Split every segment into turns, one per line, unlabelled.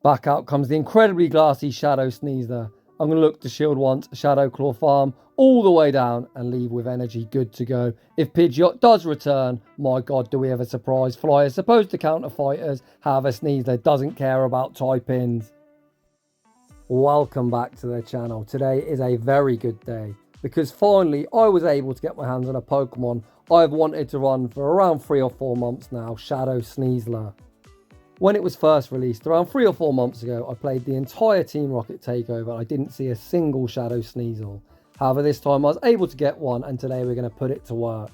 Back out comes the incredibly glassy Shadow Sneasler. I'm going to look to shield once, Shadow Claw farm all the way down and leave with energy good to go. If Pidgeot does return, my god, do we have a surprise flyer supposed to counter fighters. However, Sneasler doesn't care about type-ins. Welcome back to the channel. Today is a very good day because finally I was able to get my hands on a Pokemon I've wanted to run for around 3 or 4 months now, Shadow Sneasler. When it was first released around 3 or 4 months ago, I played the entire Team Rocket takeover and I didn't see a single Shadow Sneasel. However, this time I was able to get one and today we're going to put it to work.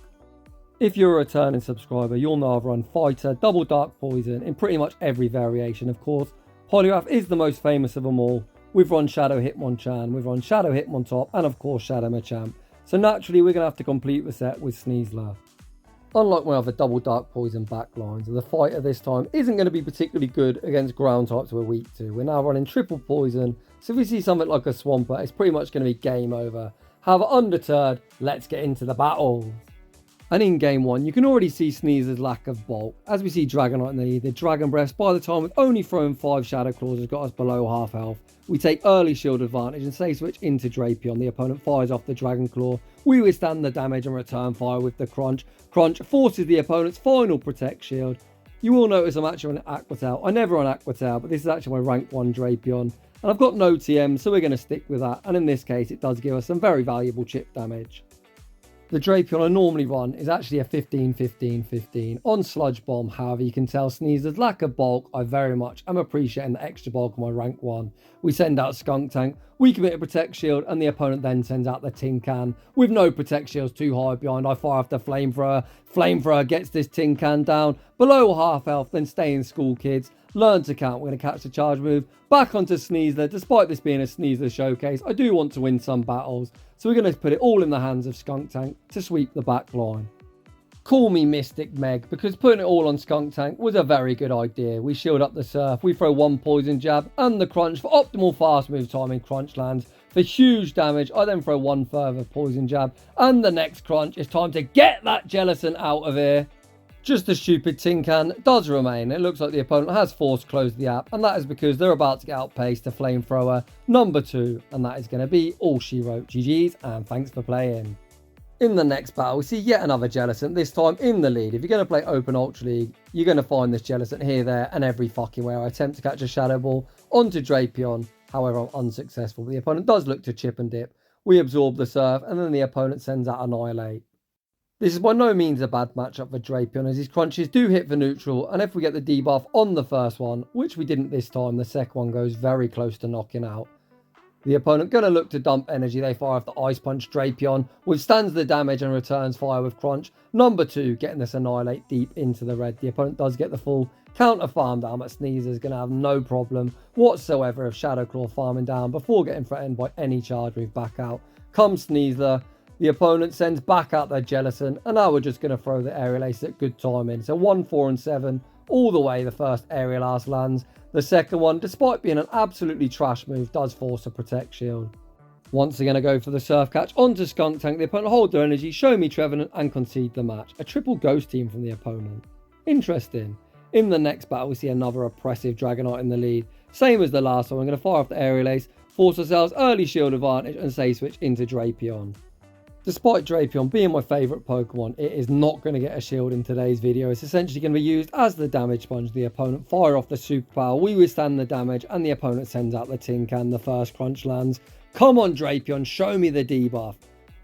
If you're a returning subscriber, you'll know I've run Fighter, Double Dark Poison in pretty much every variation. Of course, Polygraph is the most famous of them all. We've run Shadow Hitmonchan, we've run Shadow Hitmontop and of course Shadow Machamp. So naturally we're going to have to complete the set with Sneasler. Unlike my other Double Dark Poison backlines, the fighter this time isn't going to be particularly good against ground types we're weak to. We're now running triple poison, so if we see something like a Swampert, it's pretty much going to be game over. However, undeterred, let's get into the battle. And in game 1, you can already see Sneasler's lack of bulk. As we see Dragonite in the lead, the Dragon Breath, by the time we've only thrown 5 Shadow Claws, has got us below half health. We take early shield advantage and say switch into Drapion. The opponent fires off the Dragon Claw. We withstand the damage and return fire with the Crunch. Crunch forces the opponent's final Protect Shield. You will notice I'm actually on Aqua Tail. I never run Aqua Tail, but this is actually my rank 1 Drapion. And I've got no TM, so we're going to stick with that. And in this case, it does give us some very valuable chip damage. The Drapion I normally run is actually a 15-15-15 on Sludge Bomb. However, you can tell Sneasler's lack of bulk, I very much am appreciating the extra bulk on my rank 1. We send out Skuntank, we commit a Protect Shield, and the opponent then sends out the Tin Can. With no Protect Shields too high behind, I fire off the Flamethrower. Flamethrower gets this Tin Can down, below half health, then stay in school, kids. Learn to count. We're going to catch the charge move. Back onto Sneasler. Despite this being a Sneasler showcase, I do want to win some battles. So we're going to put it all in the hands of Skuntank to sweep the back line. Call me Mystic Meg, because putting it all on Skuntank was a very good idea. We shield up the Surf, we throw 1 Poison Jab and the Crunch for optimal fast move time in Crunch lands. For huge damage, I then throw 1 further Poison Jab and the next Crunch. It's time to get that Jellicent out of here. Just the stupid Tin Can does remain. It looks like the opponent has forced close the app, and that is because they're about to get outpaced to Flamethrower number 2, and that is going to be all she wrote. GG's and thanks for playing. In the next battle, we see yet another Jellicent, this time in the lead. If you're going to play Open Ultra League, you're going to find this Jellicent here, there, and every fucking where. I attempt to catch a Shadow Ball onto Drapion, however I'm unsuccessful. The opponent does look to chip and dip. We absorb the Surf, and then the opponent sends out Annihilate. This is by no means a bad matchup for Drapion, as his crunches do hit for neutral, and if we get the debuff on the first one, which we didn't this time, the second one goes very close to knocking out. The opponent going to look to dump energy. They fire off the Ice Punch. Drapion withstands the damage and returns fire with Crunch. Number 2, getting this Annihilate deep into the red. The opponent does get the full counter farm down, but Sneasler's going to have no problem whatsoever of Shadow Claw farming down before getting threatened by any charge move. Back out comes Sneasler. The opponent sends back out their Jellicent, and now we're just going to throw the Aerial Ace at good timing. So 1, 4 and 7 all the way. The first Aerial Ace lands. The second one, despite being an absolutely trash move, does force a Protect Shield. Once they're going to go for the Surf Catch onto Skuntank, the opponent hold their energy, show me Trevenant and concede the match. A triple Ghost Team from the opponent. Interesting. In the next battle, we see another oppressive Dragonite in the lead. Same as the last one, we're going to fire off the Aerial Ace, force ourselves early shield advantage and say switch into Drapion. Despite Drapion being my favourite Pokemon, it is not going to get a shield in today's video. It's essentially going to be used as the damage sponge. The opponent fire off the superpower, we withstand the damage, and the opponent sends out the Tin Can. The first Crunch lands. Come on Drapion, show me the debuff.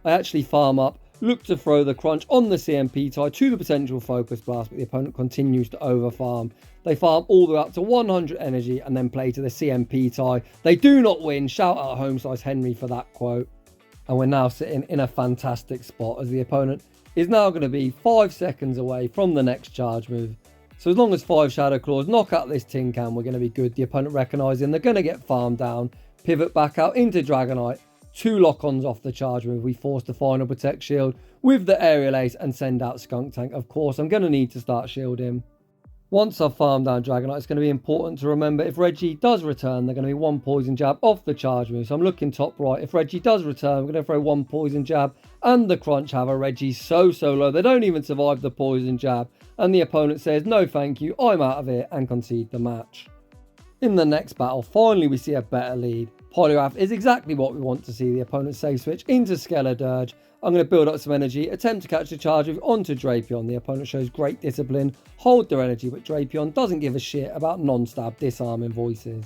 I actually farm up, look to throw the Crunch on the CMP tie to the potential Focus Blast, but the opponent continues to overfarm. They farm all the way up to 100 energy and then play to the CMP tie. They do not win. Shout out Home Slice Henry for that quote. And we're now sitting in a fantastic spot as the opponent is now going to be 5 seconds away from the next charge move. So as long as 5 Shadow Claws knock out this Tin Can, we're going to be good. The opponent recognising they're going to get farmed down. Pivot back out into Dragonite. 2 lock-ons off the charge move. We force the final Protect Shield with the Aerial Ace and send out Skuntank. Of course, I'm going to need to start shielding. Once I've farmed down Dragonite, it's going to be important to remember if Regi does return, they're going to be 1 Poison Jab off the charge move. So I'm looking top right. If Regi does return, we're going to throw 1 Poison Jab and the Crunch. However, Regi's so low, they don't even survive the Poison Jab. And the opponent says, no thank you, I'm out of here, and concede the match. In the next battle, finally we see a better lead. Poliwrath is exactly what we want to see. The opponent safe switch into Skeledirge. I'm going to build up some energy, attempt to catch the charge move onto Drapion. The opponent shows great discipline, hold their energy, but Drapion doesn't give a shit about non-stab disarming voices.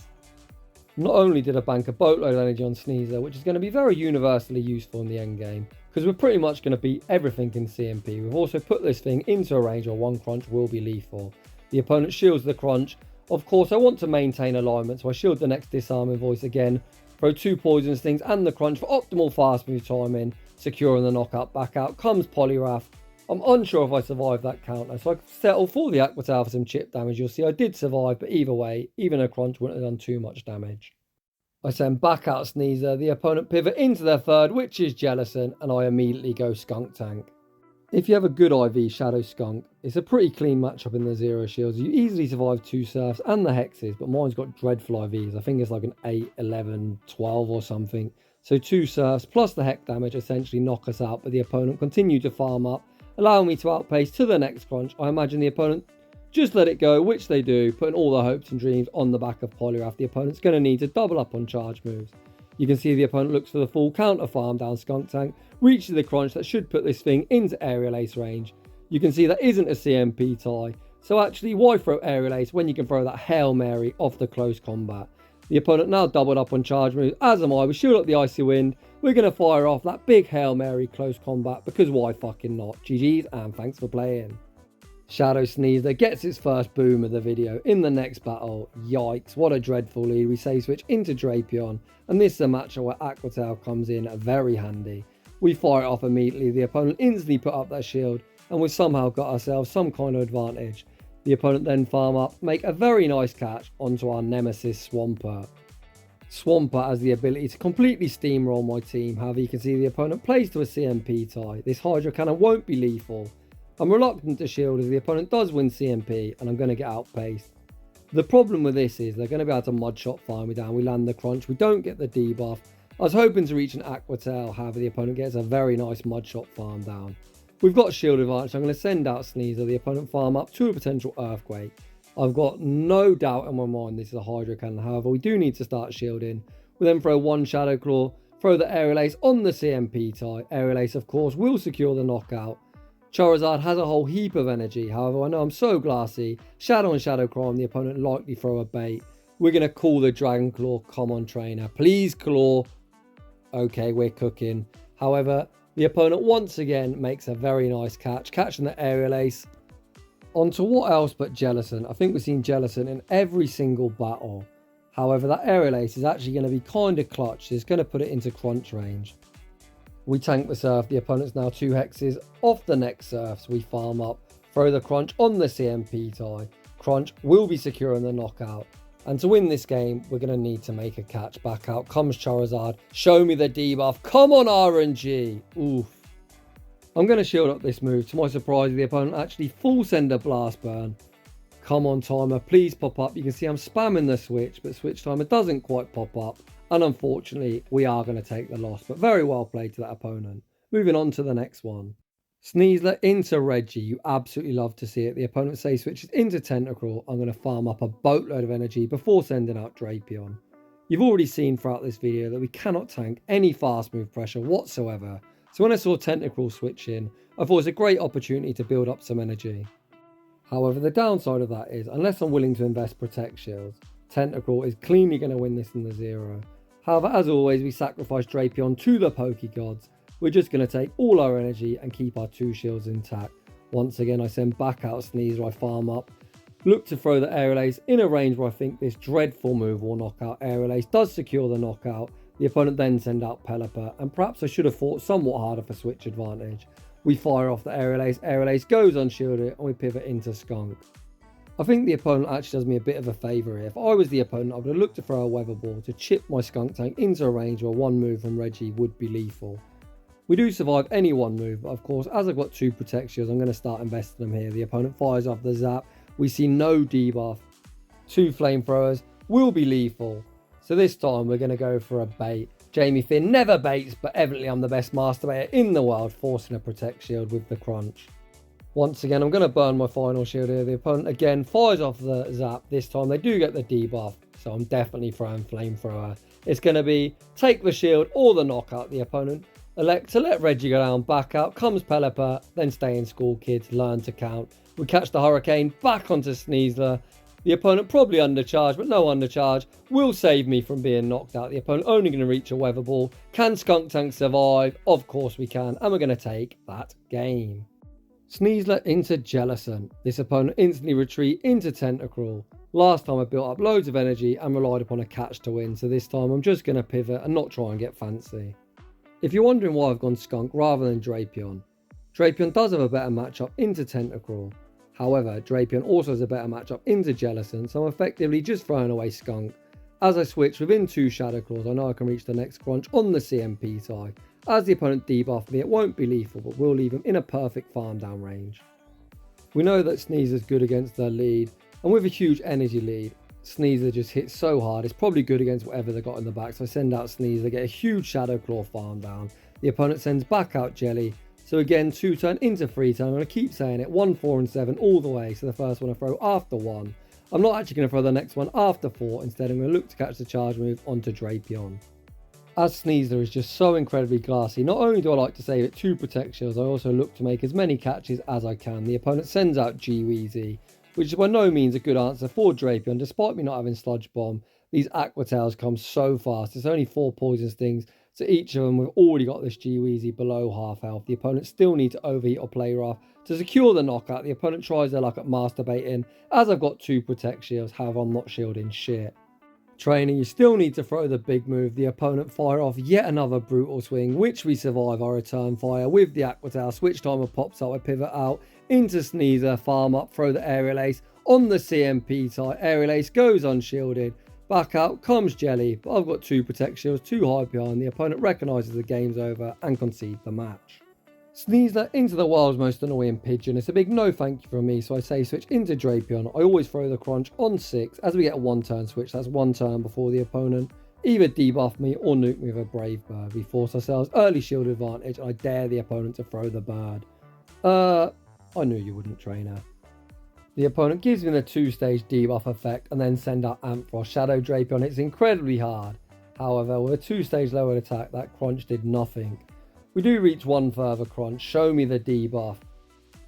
Not only did I bank a boatload of energy on Sneasler, which is going to be very universally useful in the endgame, because we're pretty much going to beat everything in CMP. We've also put this thing into a range where one crunch will be lethal. The opponent shields the crunch. Of course, I want to maintain alignment, so I shield the next disarming voice again, throw 2 poison stings and the crunch for optimal fast move timing, securing the knockout. Back out comes Poliwrath. I'm unsure if I survived that counter, so I settle for the Aqua Tail for some chip damage. You'll see I did survive, but either way, even a crunch wouldn't have done too much damage. I send back out Sneasler, the opponent pivot into their third, which is Jellicent, and I immediately go Skuntank. If you have a good IV Shadow Skunk, it's a pretty clean matchup in the zero shields. You easily survive 2 surfs and the hexes, but mine's got dreadful IVs. I think it's like an 8, 11, 12 or something. So 2 surfs plus the hex damage essentially knock us out, but the opponent continued to farm up, allowing me to outpace to the next crunch. I imagine the opponent just let it go, which they do, putting all their hopes and dreams on the back of Poliwrath. The opponent's going to need to double up on charge moves. You can see the opponent looks for the full counter farm down Skuntank, reaches the crunch that should put this thing into Aerial Ace range. You can see that isn't a CMP tie, so actually why throw Aerial Ace when you can throw that Hail Mary off the close combat. The opponent now doubled up on charge moves, as am I. We shield up the Icy Wind. We're going to fire off that big Hail Mary close combat, because why fucking not? GG's and thanks for playing. Shadow Sneasler gets its first boom of the video in the next battle. Yikes, what a dreadful lead. We save switch into Drapion, and this is a matchup where Aqua Tail comes in very handy. We fire it off immediately. The opponent instantly put up their shield, and we've somehow got ourselves some kind of advantage. The opponent then farm up, make a very nice catch onto our nemesis Swampert. Swampert has the ability to completely steamroll my team. However, you can see the opponent plays to a CMP tie. This Hydro Cannon won't be lethal. I'm reluctant to shield as the opponent does win CMP, and I'm going to get outpaced. The problem with this is they're going to be able to mudshot farm me down. We land the crunch, we don't get the debuff. I was hoping to reach an Aqua Tail, however the opponent gets a very nice mudshot farm down. We've got shield advantage, so I'm going to send out Sneasler, the opponent farm up to a potential Earthquake. I've got no doubt in my mind this is a Hydro Cannon, however we do need to start shielding. We then throw 1 Shadow Claw, throw the Aerial Ace on the CMP tie. Aerial Ace of course will secure the knockout. Charizard has a whole heap of energy, however I know I'm so glassy. Shadow and Shadow Crime, the opponent likely throw a bait. We're going to call the Dragon Claw, come on trainer, please claw. Okay, we're cooking. However, the opponent once again makes a very nice catch, catching the Aerial Ace. Onto what else but Jellicent. I think we've seen Jellicent in every single battle. However, that Aerial Ace is actually going to be kind of clutch. It's going to put it into crunch range. We tank the surf, the opponent's now 2 hexes off the next surf, so we farm up, throw the crunch on the CMP tie. Crunch will be securing the knockout, and to win this game, we're going to need to make a catch. Back out comes Charizard, show me the debuff, come on RNG, oof. I'm going to shield up this move. To my surprise, the opponent actually full send a blast burn. Come on timer, please pop up. You can see I'm spamming the switch, but switch timer doesn't quite pop up. And unfortunately, we are going to take the loss, but very well played to that opponent. Moving on to the next one. Sneasler into Regi. You absolutely love to see it. The opponent safe switches into Tentacruel. I'm going to farm up a boatload of energy before sending out Drapion. You've already seen throughout this video that we cannot tank any fast move pressure whatsoever. So when I saw Tentacruel switch in, I thought it was a great opportunity to build up some energy. However, the downside of that is, unless I'm willing to invest Protect Shields, Tentacruel is cleanly going to win this in the zero. However, as always, we sacrifice Drapion to the Pokegods. We're just going to take all our energy and keep our 2 shields intact. Once again, I send back out Sneasler, I farm up. Look to throw the Aerial Ace in a range where I think this dreadful move will knock out. Aerial Ace does secure the knockout. The opponent then send out Pelipper, and perhaps I should have fought somewhat harder for switch advantage. We fire off the Aerial Ace goes unshielded, and we pivot into Skunk. I think the opponent actually does me a bit of a favour here. If I was the opponent, I would have looked to throw a Weather Ball to chip my Skuntank into a range where one move from Regi would be lethal. We do survive any one move, but of course, as I've got 2 Protect Shields, I'm going to start investing them here. The opponent fires off the Zap. We see no debuff. 2 Flamethrowers will be lethal. So this time, we're going to go for a bait. Jamie Finn never baits, but evidently I'm the best master baiter in the world, forcing a Protect Shield with the crunch. Once again, I'm going to burn my final shield here. The opponent again fires off the Zap. This time they do get the debuff. so I'm definitely throwing Flamethrower. It's going to be take the shield or the knockout the opponent. Elect to let Regi go down, back out, comes Pelipper, then stay in school kids, learn to count. We catch the Hurricane, back onto Sneasler. The opponent probably undercharge, but no undercharge. Will save me from being knocked out. The opponent only going to reach a weather ball. Can Skuntank survive? Of course we can, and we're going to take that game. Sneasler into Jellicent. This opponent instantly retreat into Tentacruel. Last time I built up loads of energy and relied upon a catch to win, so this time I'm just going to pivot and not try and get fancy. If you're wondering why I've gone Skunk rather than Drapion, Drapion does have a better matchup into Tentacruel. However, Drapion also has a better matchup into Jellicent, so I'm effectively just throwing away Skunk. As I switch within 2 Shadow Claws, I know I can reach the next crunch on the CMP tie. As the opponent debuffs me, it won't be lethal, but will leave him in a perfect farm down range. We know that Sneasler's good against their lead, and with a huge energy lead, Sneasler just hits so hard, it's probably good against whatever they got in the back, so I send out Sneasler, get a huge Shadow Claw farm down. The opponent sends back out Jelly, so again 2 turn into 3 turn. I'm going to keep saying it, 1, 4 and 7 all the way, so the first one I throw after 1. I'm not actually going to throw the next one after 4, instead I'm going to look to catch the charge move onto Drapion. As Sneasler is just so incredibly glassy, not only do I like to save it 2 protect shields, I also look to make as many catches as I can. The opponent sends out G-Weezy, which is by no means a good answer for Drapion. Despite me not having Sludge Bomb, these Aqua Tails come so fast. It's only 4 poison stings, so each of them we've already got this G-Weezy below half health. The opponent still need to overheat or play rough to secure the knockout. The opponent tries their luck at masturbating, as I've got 2 protect shields, however I'm not shielding shit. Trainer, you still need to throw the big move. The opponent fire off yet another brutal swing, which we survive our return fire with the Aqua Tail. Switch timer pops up, I pivot out into Sneasler, farm up, throw the Aerial Ace on the CMP tie. Aerial Ace goes unshielded. Back out comes Jelly, but I've got 2 protect shields, 2 high behind. The opponent recognises the game's over and concedes the match. Sneasler into the world's most annoying pigeon. It's a big no thank you from me, so I say switch into Drapion. I always throw the crunch on 6 as we get a 1 turn switch. That's 1 turn before the opponent either debuff me or nuke me with a Brave Bird. We force ourselves early shield advantage, and I dare the opponent to throw the bird. I knew you wouldn't, Trainer. The opponent gives me the 2-stage debuff effect and then send out Ampharos. Shadow Drapion. It's incredibly hard. However, with a 2-stage lowered attack, that crunch did nothing. We do reach 1 further crunch. Show me the debuff.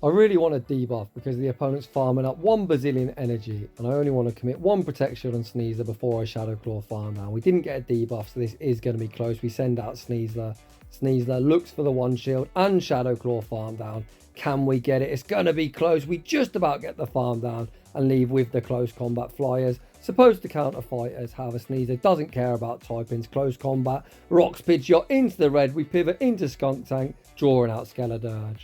I really want a debuff because the opponent's farming up 1 bazillion energy, and I only want to commit 1 protect shield on Sneasler before I Shadow Claw farm down. We didn't get a debuff, so this is going to be close. We send out Sneasler. Sneasler looks for the 1 shield and Shadow Claw farm down. Can we get it? It's going to be close. We just about get the farm down and leave with the close combat flyers. Supposed to counter fighters, however Sneasler doesn't care about typings. Close combat, rocks Pidgeot into the red. We pivot into Skuntank, drawing out Skeledirge.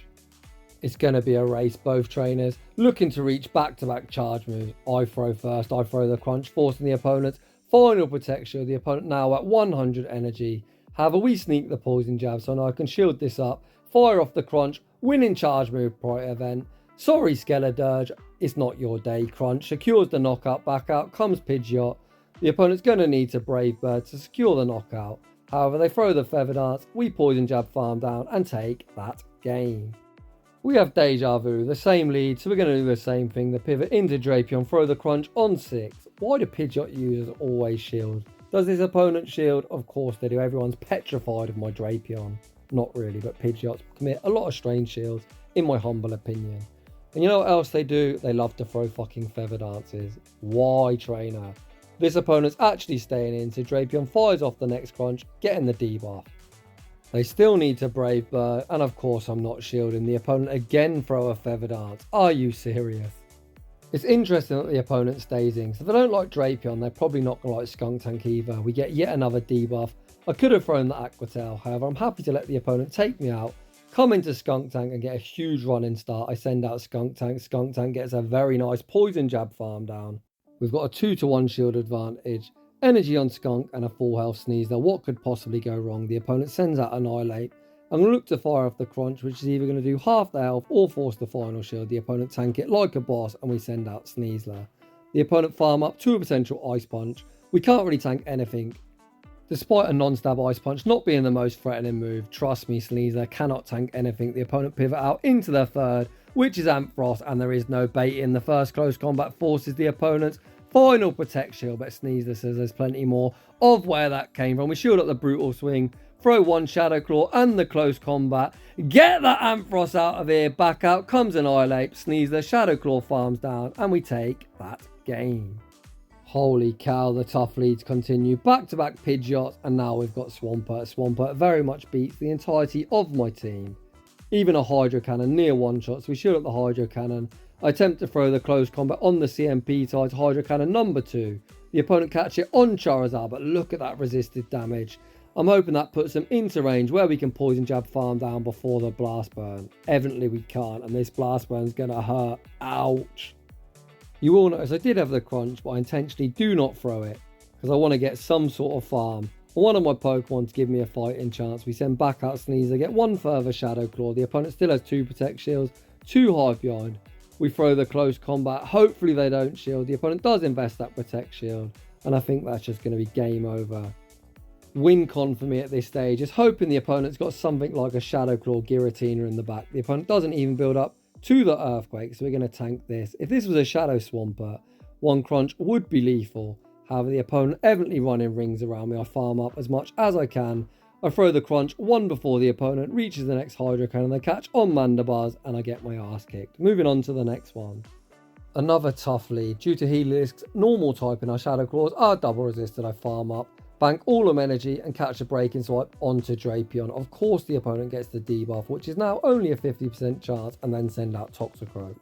It's going to be a race, both trainers looking to reach back-to-back charge moves. I throw first, I throw the crunch, forcing the opponent's final protection. The opponent now at 100 energy. However, we sneak the poison jab, so now I can shield this up, fire off the crunch, winning charge move prior event. Sorry Skeledirge, it's not your day. Crunch secures the knockout, back out comes Pidgeot. The opponent's going to need to Brave Bird to secure the knockout. However, they throw the Feather Dance, we poison jab farm down and take that game. We have Deja Vu, the same lead, so we're going to do the same thing. The pivot into Drapion, throw the crunch on 6. Why do Pidgeot users always shield? Does this opponent shield? Of course they do. Everyone's petrified of my Drapion. Not really, but Pidgeots commit a lot of strange shields, in my humble opinion. And you know what else they do? They love to throw fucking Feather Dances. Why, Trainer? This opponent's actually staying in, so Drapion fires off the next crunch, getting the debuff. They still need to Brave Bird, and of course I'm not shielding. The opponent again throw a Feather Dance. Are you serious? It's interesting that the opponent stays in, so if they don't like Drapion, they're probably not going to like Skuntank either. We get yet another debuff. I could have thrown the Aqua Tail, however I'm happy to let the opponent take me out, come into Skuntank and get a huge running start. I send out Skuntank. Skuntank gets a very nice poison jab farm down. We've got a 2-to-1 shield advantage. Energy on Skunk and a full health Sneasler. What could possibly go wrong? The opponent sends out Annihilate. I'm going to look to fire off the crunch, which is either going to do half the health or force the final shield. The opponent tank it like a boss and we send out Sneasler. The opponent farm up to a potential Ice Punch. We can't really tank anything. Despite a non-stab Ice Punch not being the most threatening move, trust me, Sneasler cannot tank anything. The opponent pivot out into their third, which is Ampharos, and there is no baiting. The first close combat forces the opponent's Final Protect Shield, but Sneasler says there's plenty more of where that came from. We shield up the Brutal Swing, throw one Shadow Claw and the Close Combat. Get that Ampharos out of here, back out comes Annihilate, Sneasler, Shadow Claw farms down, and we take that game. Holy cow, the tough leads continue. Back-to-back Pidgeot, and now we've got Swampert. Swampert very much beats the entirety of my team. Even a Hydro Cannon near one-shot, so we shield up the Hydro Cannon. I attempt to throw the Close Combat on the CMP tied Hydro Cannon number 2. The opponent catch it on Charizard, but look at that resisted damage. I'm hoping that puts them into range where we can Poison Jab farm down before the Blast Burn. Evidently we can't, and this Blast Burn's going to hurt. Ouch. You all notice I did have the Crunch, but I intentionally do not throw it because I want to get some sort of farm. One of my Pokemon to give me a fighting chance. We send back out Sneasler, get one further Shadow Claw. The opponent still has 2 Protect Shields, 2 Hive Behind. We throw the Close Combat. Hopefully they don't shield. The opponent does invest that Protect Shield, and I think that's just going to be game over. Win con for me at this stage is hoping the opponent's got something like a Shadow Claw Giratina in the back. The opponent doesn't even build up to the Earthquake, so we're going to tank this. If this was a Shadow Swampert, one Crunch would be lethal. However, the opponent evidently running rings around me. I farm up as much as I can. I throw the Crunch one before the opponent reaches the next Hydro Cannon. They catch on Mandibars and I get my ass kicked. Moving on to the next one. Another tough lead. Due to Heliolisk's normal type in our Shadow Claws are double resisted, I farm up, bank all of energy and catch a Breaking Swipe onto Drapion. Of course the opponent gets the debuff, which is now only a 50% chance, and then send out Toxicroak.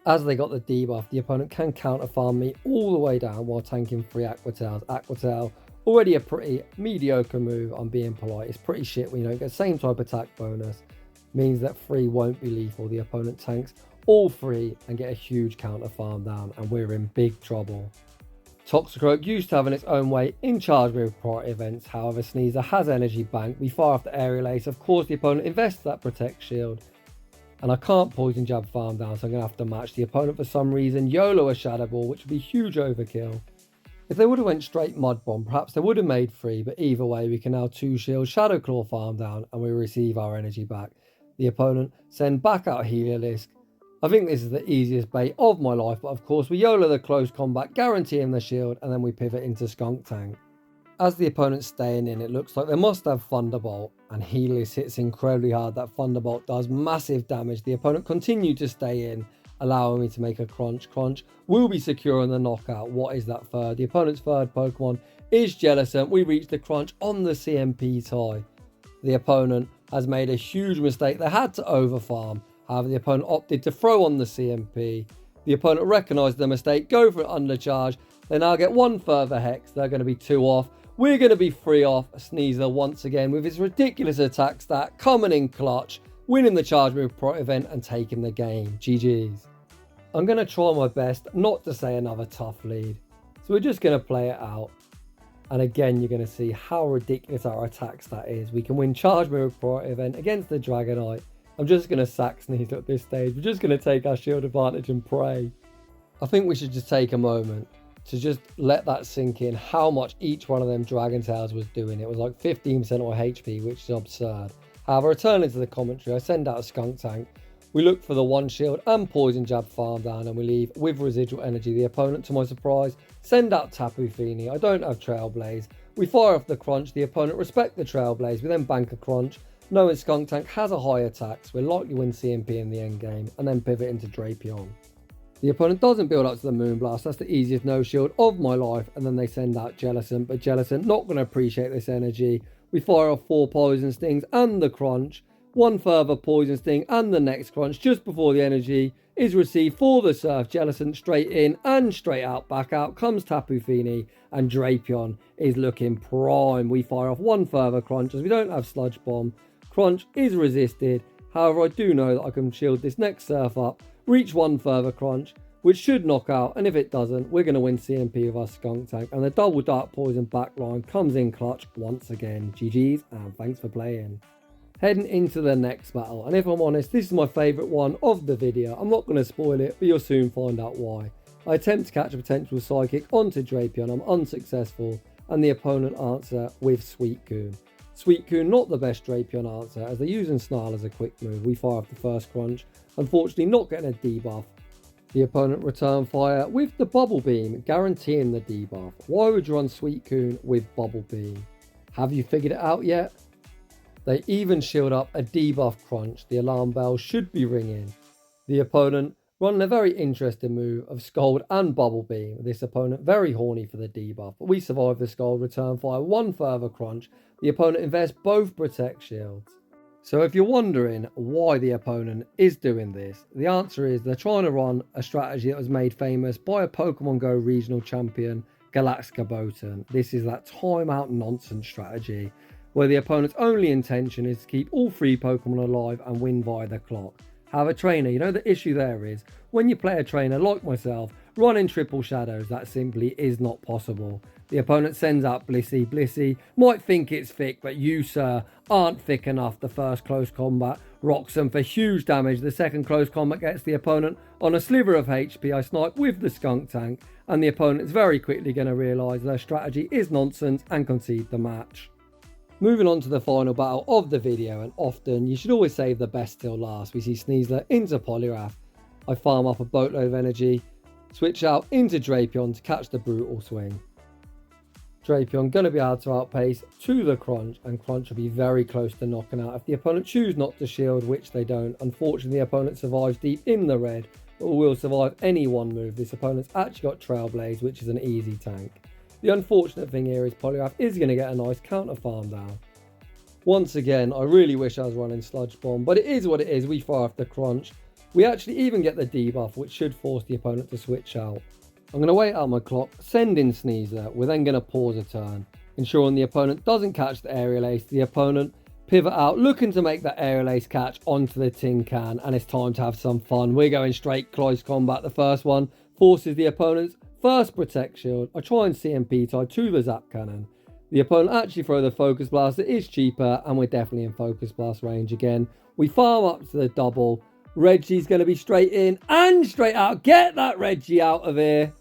As they got the debuff, the opponent can counter farm me all the way down while tanking 3 Aqua Tails. Aqua Tail, already a pretty mediocre move, I'm being polite. It's pretty shit when you don't get the same type attack bonus. Means that 3 won't be lethal. The opponent tanks all 3 and get a huge counter farm down, and we're in big trouble. Toxicroak used to have in its own way in charge with priority events. However, Sneasler has energy bank. We fire off the Aerial Ace. Of course, the opponent invests that Protect Shield. And I can't Poison Jab farm down, so I'm going to have to match the opponent for some reason. YOLO a Shadow Ball, which would be huge overkill. If they would have went straight Mud Bomb, perhaps they would have made 3. But either way, we can now 2 Shield, Shadow Claw farm down, and we receive our energy back. The opponent send back out Heliolisk. I think this is the easiest bait of my life, but of course we YOLO the Close Combat, guaranteeing the shield, and then we pivot into Skuntank. As the opponent's staying in, it looks like they must have Thunderbolt, and Heliolisk hits incredibly hard. That Thunderbolt does massive damage. The opponent continued to stay in, allowing me to make a Crunch. Crunch will be secure on the knockout. What is that third? The opponent's third Pokemon is Jellicent. We reach the Crunch on the CMP tie. The opponent has made a huge mistake. They had to overfarm. However, the opponent opted to throw on the CMP. The opponent recognised the mistake, go for an undercharge. They now get 1 further Hex. They're going to be 2 off. We're going to be 3 off. Sneasler once again with his ridiculous attack stat coming in clutch, winning the charge move pro event and taking the game. GG's. I'm going to try my best not to say another tough lead. So we're just going to play it out. And again, you're going to see how ridiculous our attack stat is. We can win charge move pro event against the Dragonite. I'm just going to sack Sneasler at this stage. We're just going to take our shield advantage and pray. I think we should just take a moment to just let that sink in, how much each one of them Dragon Tails was doing. It was like 15% more HP, which is absurd. However, returning to the commentary, I send out a Skuntank. We look for the 1 shield and Poison Jab farm down, and we leave with residual energy. The opponent, to my surprise, send out Tapu Fini. I don't have Trailblaze. We fire off the Crunch. The opponent respect the Trailblaze. We then bank a Crunch. Knowing Skuntank has a high attack, so we'll likely win CMP in the end game, and then pivot into Drapion. The opponent doesn't build up to the Moonblast. That's the easiest no shield of my life, and then they send out Jellicent, but Jellicent not going to appreciate this energy. We fire off 4 Poison Stings and the Crunch, 1 further Poison Sting and the next Crunch just before the energy is received for the Surf. Jellicent straight in and straight out, back out comes Tapu Fini, and Drapion is looking prime. We fire off 1 further Crunch as we don't have Sludge Bomb. Crunch is resisted. However, I do know that I can shield this next Surf up, reach 1 further Crunch, which should knock out, and if it doesn't, we're going to win CMP with our Skuntank, and the double Dark Poison backline comes in clutch once again. GG's, and thanks for playing. Heading into the next battle, and if I'm honest, this is my favourite one of the video. I'm not going to spoil it, but you'll soon find out why. I attempt to catch a potential Psychic onto Drapion. I'm unsuccessful, and the opponent answer with Suicune. Suicune not the best Drapion answer, as they're using Snarl as a quick move. We fire off the first Crunch, unfortunately not getting a debuff. The opponent returned fire with the bubble beam, guaranteeing the debuff. Why would you run Suicune with bubble beam? Have you figured it out yet? They even shield up a debuff crunch. The alarm bell should be ringing. The opponent running a very interesting move of Scald and bubble beam. This opponent very horny for the debuff, but we survive the Scald, return fire, one further crunch. The opponent invests both protect shields. So if you're wondering why the opponent is doing this, the answer is they're trying to run a strategy that was made famous by a Pokemon Go regional champion, Galactica Botan. This is that timeout nonsense strategy where the opponent's only intention is to keep all 3 Pokemon alive and win via the clock. However, trainer, you know the issue there is, when you play a trainer like myself, running triple shadows, that simply is not possible. The opponent sends out Blissey. Blissey might think it's thick, but you, sir, aren't thick enough. The first close combat rocks them for huge damage. The second close combat gets the opponent on a sliver of HP. I snipe with the Skuntank, and the opponent's very quickly going to realise their strategy is nonsense and concede the match. Moving on to the final battle of the video, and often you should always save the best till last. We see Sneasler into Poliwrath. I farm up a boatload of energy, switch out into Drapion to catch the brutal swing. Drapion going to be able to outpace to the crunch, and crunch will be very close to knocking out if the opponent choose not to shield, which they don't. Unfortunately, the opponent survives deep in the red, but will survive any one move. This opponent's actually got Trailblaze, which is an easy tank. The unfortunate thing here is Poliwrath is going to get a nice counter farm down. Once again, I really wish I was running Sludge Bomb, but it is what it is. We fire off the crunch. We actually even get the debuff, which should force the opponent to switch out. I'm going to wait out my clock, send in Sneasler. We're then going to pause a turn, ensuring the opponent doesn't catch the aerial ace. The opponent pivot out, looking to make that aerial ace catch onto the tin can, and it's time to have some fun. We're going straight close combat. The first one forces the opponent's first protect shield. I try and CMP tie to the zap cannon. The opponent actually throw the focus blast. It is cheaper, and we're definitely in focus blast range again. We farm up to the double. Regi's going to be straight in and straight out. Get that Regi out of here.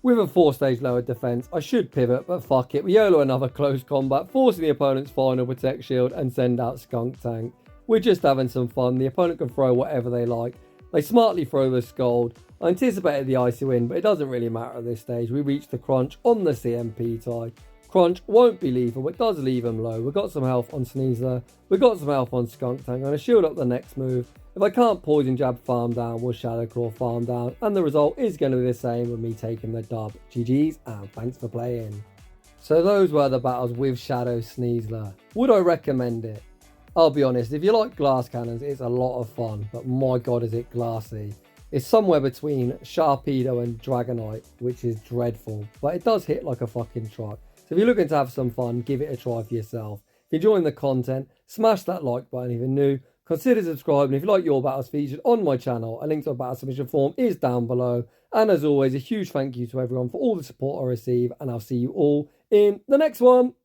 With a 4-stage lower defense, I should pivot, but fuck it. We YOLO another close combat, forcing the opponent's final protect shield and send out Skuntank. We're just having some fun. The opponent can throw whatever they like. They smartly throw the Scald. I anticipated the icy win, but it doesn't really matter at this stage. We reach the crunch on the CMP tie. Crunch won't be lethal, but does leave him low. We've got some health on Sneasler. We've got some health on Skuntank. I'm going to shield up the next move. If I can't Poison Jab farm down, we'll Shadow Claw farm down. And the result is going to be the same with me taking the dub. GG's and thanks for playing. So those were the battles with Shadow Sneasler. Would I recommend it? I'll be honest, if you like glass cannons, it's a lot of fun. But my god, is it glassy. It's somewhere between Sharpedo and Dragonite, which is dreadful. But it does hit like a fucking truck. So if you're looking to have some fun, give it a try for yourself. If you're enjoying the content, smash that like button if you're new. Consider subscribing. If you like your battles featured on my channel, a link to a battle submission form is down below. And as always, a huge thank you to everyone for all the support I receive. And I'll see you all in the next one.